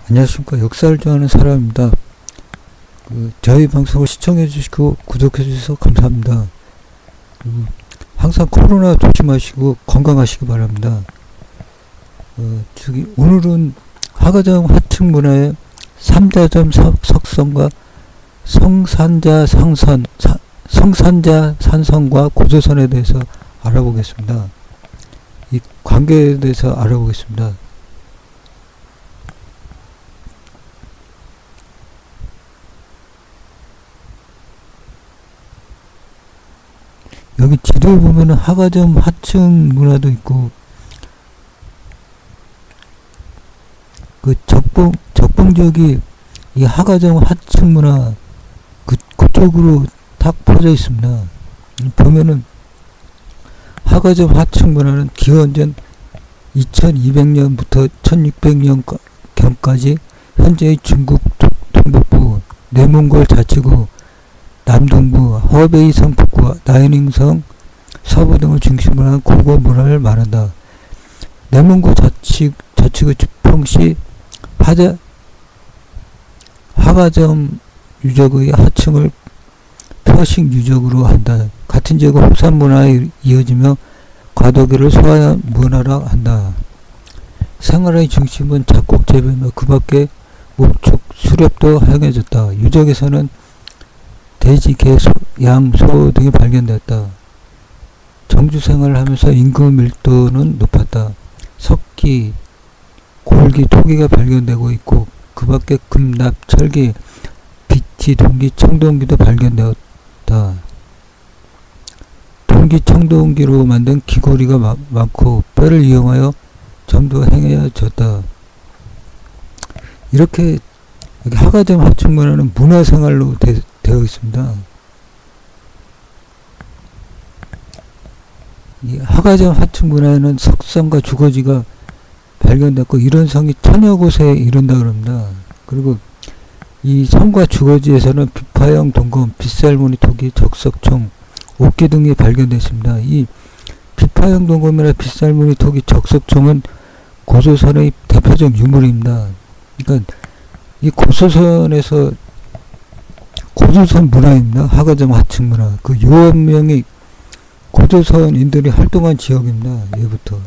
안녕하십니까. 역사를 좋아하는 사람입니다. 저희 방송을 시청해 주시고 구독해 주셔서 감사합니다. 항상 코로나 조심하시고 건강하시기 바랍니다. 오늘은 화가점 하층 문화의 3자점 석성과 성산자 산성과 고조선에 대해서 알아보겠습니다. 이 관계에 대해서 알아보겠습니다. 여기 지도에 보면은 화가점 하층 문화도 있고, 적봉 지역이 이 화가점 하층 문화 그쪽으로 딱 퍼져 있습니다. 보면은 화가점 하층 문화는 기원전 2200년부터 1600년경까지 현재의 중국 동북부 내몽골 자치구 남동부 허베이 성북과 나이닝성 서부 등을 중심으로 한 고고 문화를 말한다. 내몽골 자치구 주평시 화가점 유적의 하층을 표식 유적으로 한다. 같은 지역은 호산 문화에 이어지며 과도기를 소화한 문화라 한다. 생활의 중심은 잡곡 재배며 그 밖에 목축, 수렵도 행해졌다. 유적에서는 돼지, 개, 양, 소 등이 발견되었다. 정주 생활을 하면서 인구 밀도는 높았다. 석기, 골기, 토기가 발견되고 있고 그 밖에 금, 납, 철기, 비치, 동기, 청동기도 발견되었다. 동기, 청동기로 만든 귀고리가 많고 뼈를 이용하여 점도 행해졌다. 이렇게 여기 화가점 하층 문화는 문화생활로 되어 있습니다. 이 화가점 하층 문화에는 석성과 주거지가 발견됐고 이런 성이 천여 곳에 이른다 그럽니다. 그리고 이 성과 주거지에서는 비파형 동검, 빗살무늬 토기, 적석총, 옥기 등이 발견됐습니다. 이 비파형 동검이나 빗살무늬 토기, 적석총은 고조선의 대표적 유물입니다. 그러니까 이 고조선에서 고조선 문화입니다. 화가점 하층 문화. 그 요원명이 고조선인들이 활동한 지역입니다. 예부터.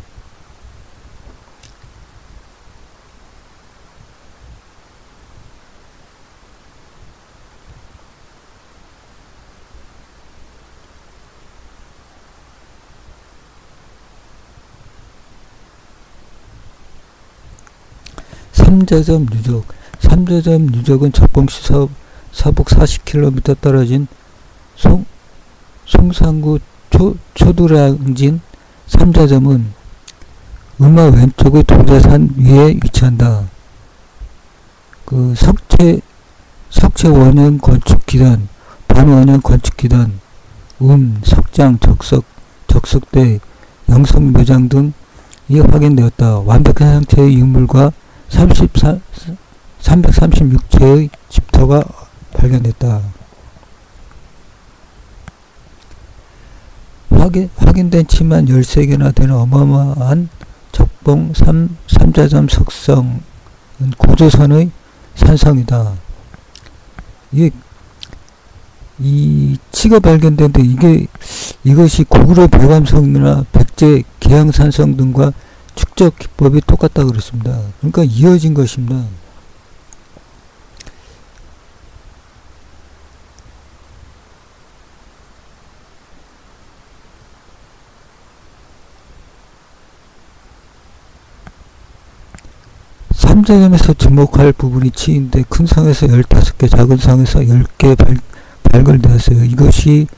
삼자점 유적. 삼자점 유적은 적봉시 서북 40km 떨어진 송산구 초두량진 삼자점은 음화 왼쪽의 동자산 위에 위치한다. 그 석체 원형 건축기단, 반원형 건축기단, 석장, 적석대, 영성묘장 등이 확인되었다. 완벽한 형태의 유물과 336채의 집터가 발견됐다. 확인된 치만 13개나 되는 어마어마한 적봉 3자점 석성은 고조선의 산성이다. 이 치가 발견됐는데 이것이 고구려 배감성이나 백제 계양산성 등과 축적 기법이 똑같다 그랬습니다. 그러니까 이어진 것입니다. 삼자점에서 주목할 부분이 치인데 큰 상에서 15개, 작은 상에서 10개 발굴되었어요. 이것이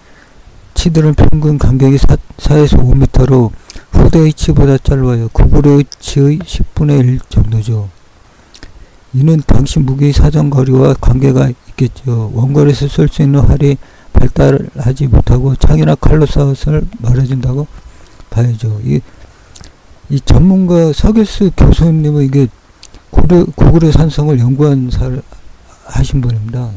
치들은 평균 간격이 4에서 5m로 후대의 치보다 짧아요. 고구려의 치의 10분의 1 정도죠. 이는 당시 무기의 사정거리와 관계가 있겠죠. 원거리에서 쓸 수 있는 활이 발달하지 못하고 창이나 칼로 싸움을 말해준다고 봐야죠. 이 전문가 서길수 교수님은 이게 고구려 산성을 하신 분입니다.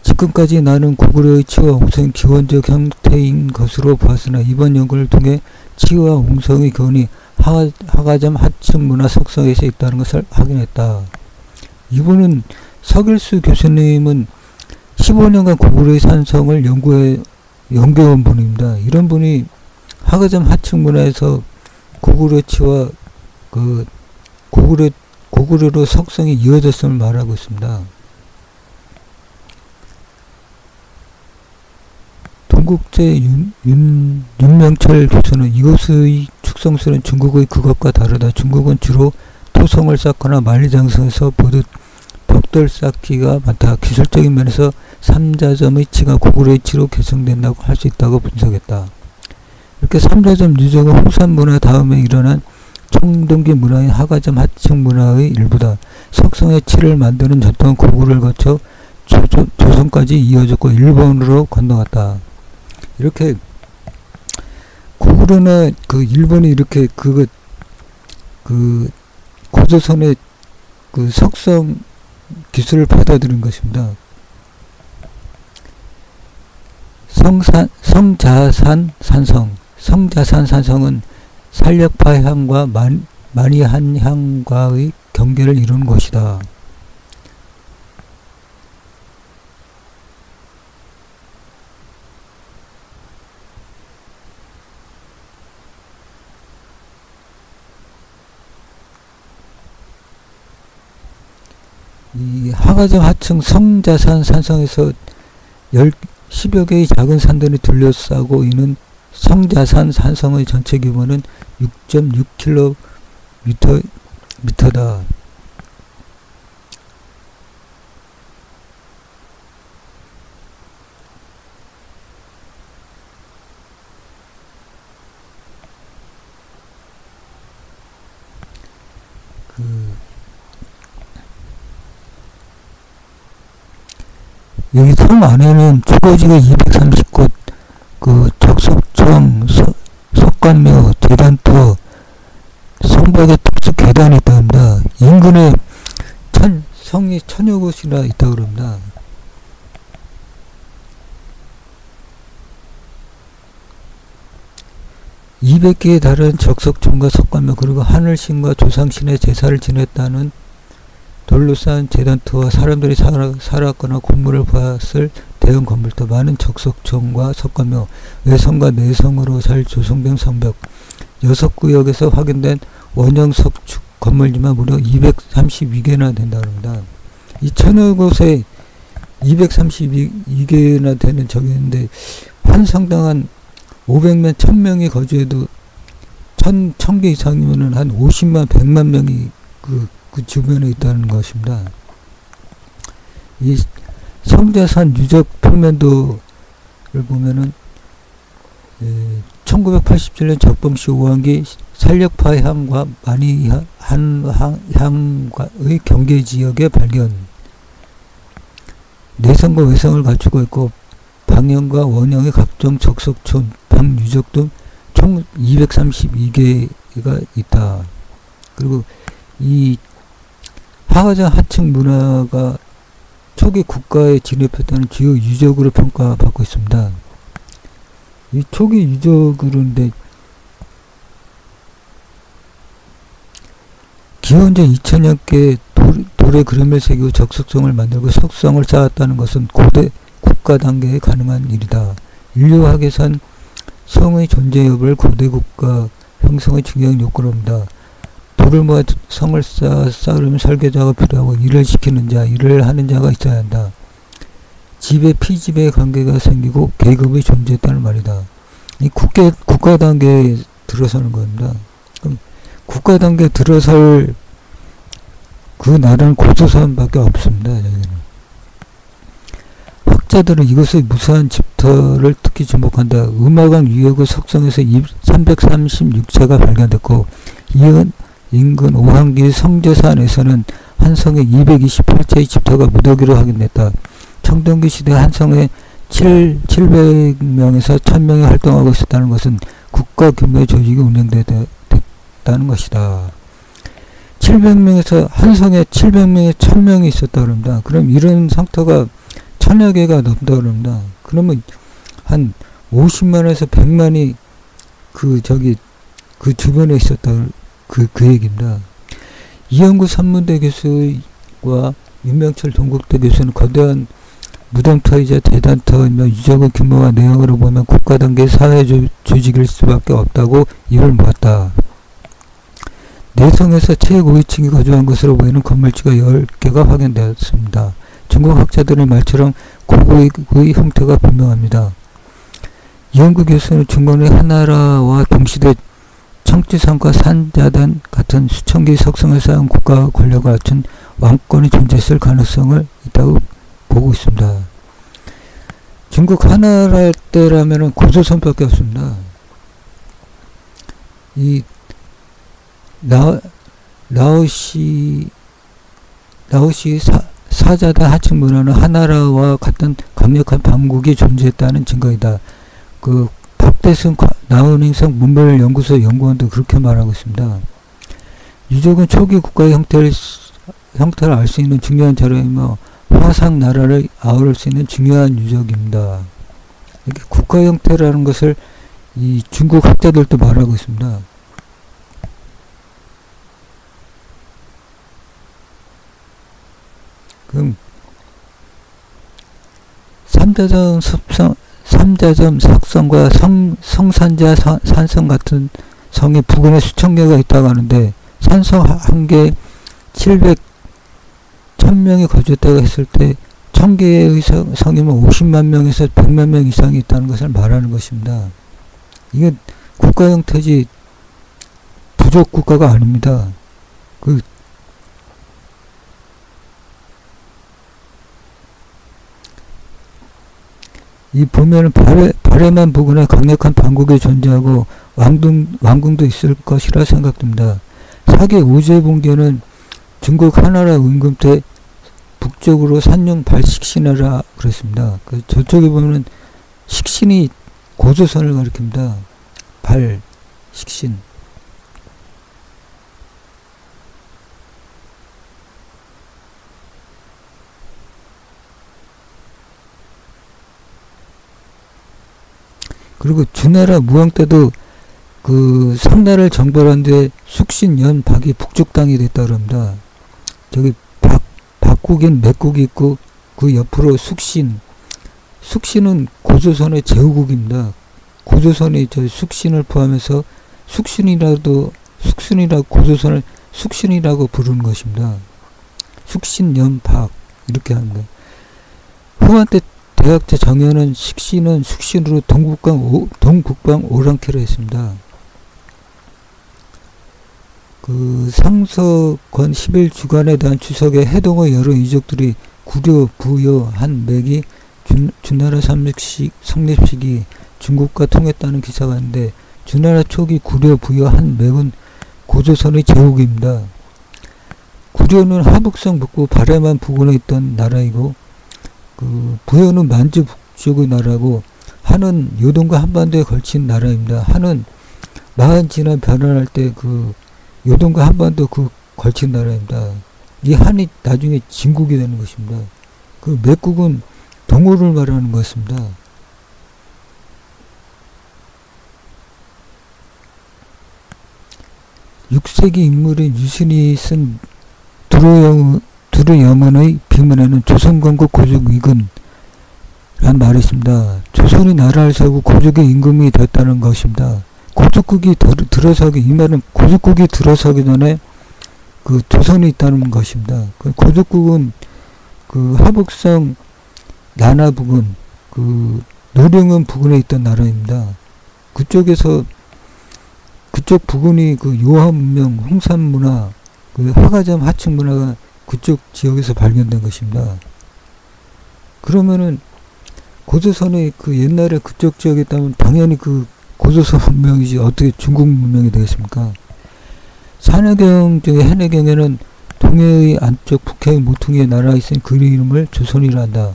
지금까지 나는 고구려의 치와 옹성이 기원적 형태인 것으로 보았으나 이번 연구를 통해 치와 옹성의 기원이 하가점 하층 문화 석성에서 있다는 것을 확인했다. 이분은 서길수 교수님은 15년간 고구려의 산성을 연구해온 분입니다. 이런 분이 하가점 하층 문화에서 고구려치와 그 고구려로 석성이 이어졌음을 말하고 있습니다. 동국제 윤명철 교수는 이곳의 축성술은 중국의 그것과 다르다. 중국은 주로 토성을 쌓거나 만리장성에서 보듯 벽돌 쌓기가 많다. 기술적인 면에서 삼자점의 치가 고구려의 치로 개성된다고 할 수 있다고 분석했다. 이렇게 삼자점 유적은 홍산 문화 다음에 일어난 청동기 문화인 하가점 하층 문화의 일부다. 석성의 치를 만드는 전통은 고구려를 거쳐 조선까지 이어졌고 일본으로 건너갔다. 이렇게 고구려나 그 일본이 이렇게 그 고조선의 그 석성 기술을 받아들인 것입니다. 성자산 산성은 살력파 향과 만이한 향과의 경계를 이루는 곳이다. 이 하가점 하층 성자산 산성에서 10여 개의 작은 산들이 둘러싸고 있는 성자산 산성의 전체 규모는 6.6km다. 여기 섬 안에는 주거지가 230곳, 그 적석청, 석관묘, 제단터, 성벽에 특수 계단이 있다 합니다. 인근에 성이 1000여 곳이나 있다 그럽니다. (200개에) 달한 적석청과 석관묘, 그리고 하늘신과 조상신의 제사를 지냈다는 돌로 쌓은 제단터와 사람들이 살았거나 공물을 보았을 대형 건물도, 많은 적석청과 석관묘, 외성과 내성으로 잘 조성된 성벽, 6구역에서 확인된 원형 석축 건물이면 무려 232개나 된다고 합니다. 이 1000여 곳에 232개나 되는 적인데, 한 성당 한 500명, 1000명이 거주해도 1000개 이상이면은 한 50만, 100만 명이 그 주변에 있다는 것입니다. 이 성자산 유적 평면도를 보면은 1987년 적봉시 오한기 살력파 향과 만이한 향과의 경계지역의 발견. 내성과 외성을 갖추고 있고 방형과 원형의 각종 적석촌, 방유적 등 총 232개가 있다. 그리고 이 하가점 하층 문화가 초기 국가에 진입했다는 주요 유적으로 평가받고 있습니다. 이 초기 유적으로인데 기원전 2000년께 돌에 그림을 새기고 적석성을 만들고 석성을 쌓았다는 것은 고대 국가 단계에 가능한 일이다. 인류학에선 성의 존재 여부를 고대 국가 형성의 중요한 요건으로 합니다. 돌을 모아 성을 쌓으려면 설계자가 필요하고 일을 시키는 자, 일을 하는 자가 있어야 한다. 지배, 피지배의 관계가 생기고 계급이 존재했다는 말이다. 이 국가 단계에 들어서는 겁니다. 그럼 국가 단계에 들어설 그 나라는 고조선밖에 없습니다. 여기는. 학자들은 이것의 무수한 집터를 특히 주목한다. 음악왕 유역의 석성에서 336채가 발견됐고, 이은 인근 오한기 성제산에서는 한 성에 228채의 집터가 무더기로 확인됐다. 청동기 시대 한 성에 700명에서 1000명이 활동하고 있었다는 것은 국가 규모의 조직이 운영됐다는 것이다. 700명에서 한 성에 700명에 1000명이 있었다 그럽니다. 그럼 이런 성터가 1000여 개가 넘다 그럽니다. 그러면 한 50만에서 100만이 그 주변에 있었다 그 얘기입니다. 이영구 산문대 교수와 윤명철 동국대 교수는 거대한 무덤터이자 대단터이며 유적의 규모와 내용으로 보면 국가 단계 사회 조직일 수밖에 없다고 입을 모았다. 내성에서 최고위층이 거주한 것으로 보이는 건물주가 10개가 확인되었습니다. 중국 학자들의 말처럼 고고의 형태가 분명합니다. 이영구 교수는 중국의 한나라와 동시대 청지산과 산자단 같은 수천 개의 석성을 쌓은 국가와 권력을 갖춘 왕권이 존재했을 가능성을 있다고 보고 있습니다. 중국 한나라 때라면은 고조선밖에 없습니다. 이 라오시 사자단 하층 문화는 한나라와 같은 강력한 반국이 존재했다는 증거이다. 그 박대승 나은행성 문별연구소 연구원도 그렇게 말하고 있습니다. 유적은 초기 국가의 형태를 알 수 있는 중요한 자료이며 화상 나라를 아우를 수 있는 중요한 유적입니다. 이렇게 국가 형태라는 것을 이 중국 학자들도 말하고 있습니다. 그럼 삼자점 석성과 성산자 산성 같은 성이 부근에 수천 개가 있다고 하는데 산성 한 개 1000명이 거주했다고 했을 때 1000개의 성이면 50만 명에서 100만 명 이상이 있다는 것을 말하는 것입니다. 이게 국가 형태지 부족 국가가 아닙니다. 이 보면은 발해만 부근에 강력한 반국이 존재하고 왕궁도 있을 것이라 생각됩니다. 사기 우제봉계는 중국 한나라 임금 때 북쪽으로 산용 발식신하라 그랬습니다. 저쪽에 보면 식신이 고조선을 가리킵니다. 발식신. 그리고 주나라 무왕 때도 그 삼나라를 정벌한 뒤에 숙신연 박이 북쪽 땅이 됐다고 합니다. 저기 박국인 맥국이 있고 그 옆으로 숙신은 고조선의 제후국입니다. 고조선이 저 숙신을 포함해서 숙신이라고 고조선을 숙신이라고 부르는 것입니다. 숙신연박 이렇게 하는 거예요. 후한 때 대학자 정현은 식신은 숙신으로 동국방 오랑캐로 했습니다. 그 상서권 11주간에 대한 추석에 해동의 여러 이족들이 구려 부여한 맥이 주나라 성립식이 중국과 통했다는 기사가 있는데 주나라 초기 구려 부여한 맥은 고조선의 제후국입니다. 구려는 하북성 북부 발해만 부근에 있던 나라이고 그 부여는 만주 북쪽의 나라고 한은 요동과 한반도에 걸친 나라입니다. 한은 마한 진화 변환할 때 그 요동과 한반도 그 걸친 나라입니다. 이 한이 나중에 진국이 되는 것입니다. 그 맥국은 동호를 말하는 것입니다. (6세기) 인물인 유신이 쓴 두루여문의 비문에는 조선건국 고족 위근 란 말이 있습니다. 조선이 나라를 세우고 고족의 임금이 됐다는 것입니다. 고족국이 들어서기, 이 말은 고족국이 들어서기 전에 그 조선이 있다는 것입니다. 그 고족국은 그 하북성 나나 부근, 그 노령은 부근에 있던 나라입니다. 그쪽 부근이 그 요하 문명, 홍산 문화, 그 화가점 하층 문화가 그쪽 지역에서 발견된 것입니다. 그러면은 고조선이 그 옛날에 그쪽 지역에 있다면 당연히 그 고조선 문명이지 어떻게 중국 문명이 되겠습니까? 산해경 중에 해내경에는 동해의 안쪽 북해의 모퉁이에 나라에 있으니 그 이름을 조선이라 한다.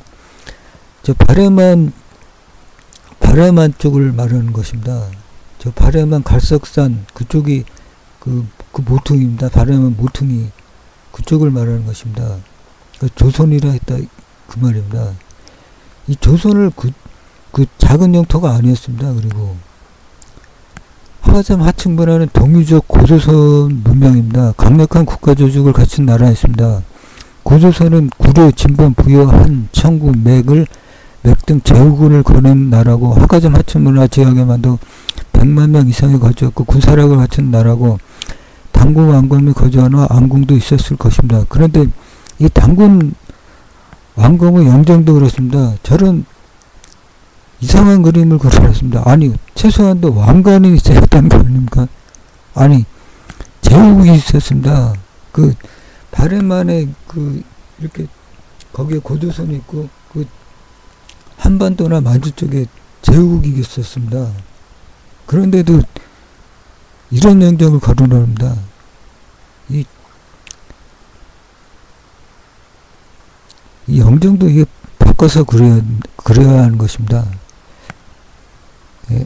저 발해만 쪽을 말하는 것입니다. 저 발해만 갈석산 그쪽이 그 모퉁이입니다. 발해만 모퉁이 그쪽을 말하는 것입니다. 조선이라 했다 그 말입니다. 이 조선을 그 작은 영토가 아니었습니다. 그리고 화가점 하층 문화는 동유적 고조선 문명입니다. 강력한 국가 조직을 갖춘 나라였습니다. 고조선은 구려, 진번, 부여, 한, 청구, 맥 등 제후군을 거는 나라고, 화가점 하층 문화 지역에만도 100만 명 이상이 거주했고 군사력을 갖춘 나라고, 단군 왕검이 거주하나 안궁도 있었을 것입니다. 그런데 이 단군 왕검의 영정도 그렇습니다. 저런 이상한 그림을 그려놨습니다. 아니, 최소한도 왕관이 있어야 했다는 거 아닙니까? 아니, 제후국이 있었습니다. 그 바레만에 이렇게 거기에 고조선이 있고 한반도나 만주 쪽에 제후국이 있었습니다. 그런데도 이런 영정을 거론합니다. 이 영정도 이게 바꿔서 그려야 하는 것입니다. 예.